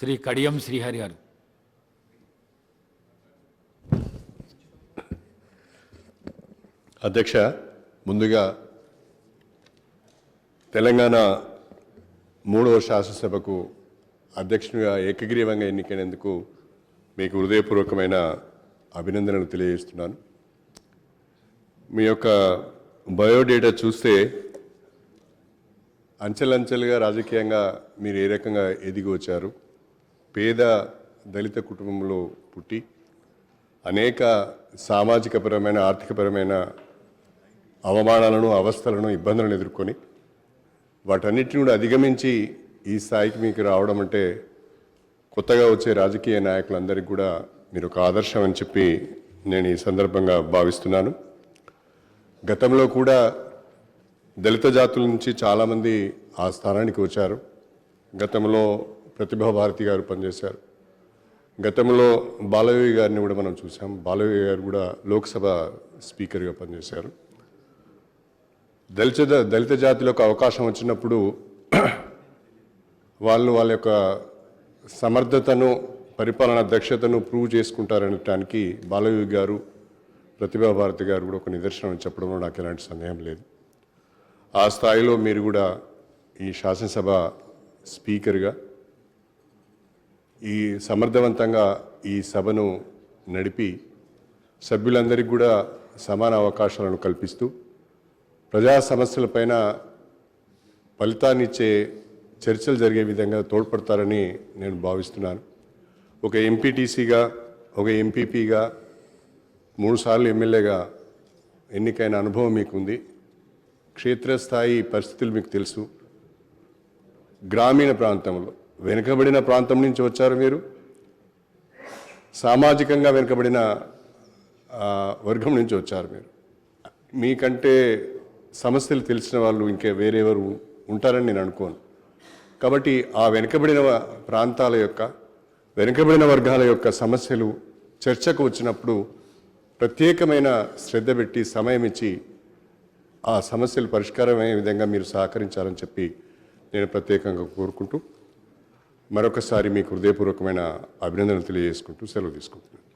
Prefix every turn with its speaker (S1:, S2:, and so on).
S1: శ్రీ కడియం శ్రీహరి గారు.
S2: అధ్యక్ష, ముందుగా తెలంగాణ 3వ శాసనసభకు అధ్యక్షునిగా ఏకగ్రీవంగా ఎన్నికైనందుకు మీకు హృదయపూర్వకమైన అభినందనలు తెలియజేస్తున్నాను. మీ యొక్క బయోడేటా చూస్తే అంచెలంచెలుగా రాజకీయంగా మీరు ఏ రకంగా ఎదిగి వచ్చారు. పేద దళిత కుటుంబంలో పుట్టి అనేక సామాజికపరమైన ఆర్థికపరమైన అవమానాలను అవస్థలను ఇబ్బందులను ఎదుర్కొని వాటన్నిటిని కూడా అధిగమించి ఈ స్థాయికి మీకు రావడం అంటే కొత్తగా వచ్చే రాజకీయ నాయకులందరికీ కూడా మీరు ఒక ఆదర్శం అని చెప్పి నేను ఈ సందర్భంగా భావిస్తున్నాను. గతంలో కూడా దళిత జాతుల నుంచి చాలామంది ఆ స్థానానికి వచ్చారు. గతంలో ప్రతిభా భారతి గారు పనిచేశారు. గతంలో బాలయోగి గారిని కూడా మనం చూసాం. బాలయోగి గారు కూడా లోక్సభ స్పీకర్గా పనిచేశారు. దళిత జాతిలోకి అవకాశం వచ్చినప్పుడు వాళ్ళ యొక్క సమర్థతను పరిపాలనా దక్షతను ప్రూవ్ చేసుకుంటారనటానికి బాలయోగి గారు ప్రతిభా భారతి గారు కూడా ఒక నిదర్శనం చెప్పడంలో నాకు ఎలాంటి సందేహం లేదు. ఆ స్థాయిలో మీరు కూడా ఈ శాసనసభ స్పీకర్గా ఈ సమర్థవంతంగా ఈ సభను నడిపి సభ్యులందరికీ కూడా సమాన అవకాశాలను కల్పిస్తూ ప్రజా సమస్యలపైన ఫలితాన్నిచ్చే చర్చలు జరిగే విధంగా తోడ్పడతారని నేను భావిస్తున్నాను. ఒక ఎంపీటీసీగా, ఒక ఎంపీపీగా, 3 సార్లు ఎమ్మెల్యేగా ఎన్నికైన అనుభవం మీకుంది. క్షేత్రస్థాయి పరిస్థితులు మీకు తెలుసు. గ్రామీణ ప్రాంతంలో వెనుకబడిన ప్రాంతం నుంచి వచ్చారు మీరు. సామాజికంగా వెనుకబడిన వర్గం నుంచి వచ్చారు మీరు. మీకంటే సమస్యలు తెలిసిన వాళ్ళు ఇంకే వేరెవరు ఉంటారని నేను అనుకోను. కాబట్టి ఆ వెనుకబడిన ప్రాంతాల యొక్క వెనుకబడిన వర్గాల యొక్క సమస్యలు చర్చకు వచ్చినప్పుడు ప్రత్యేకమైన శ్రద్ధ పెట్టి సమయం ఇచ్చి ఆ సమస్యలు పరిష్కారమయ్యే విధంగా మీరు సహకరించాలని చెప్పి నేను ప్రత్యేకంగా కోరుకుంటూ మరొకసారి మీకు హృదయపూర్వకమైన అభినందనలు తెలియజేసుకుంటూ సెలవు తీసుకుంటున్నాను.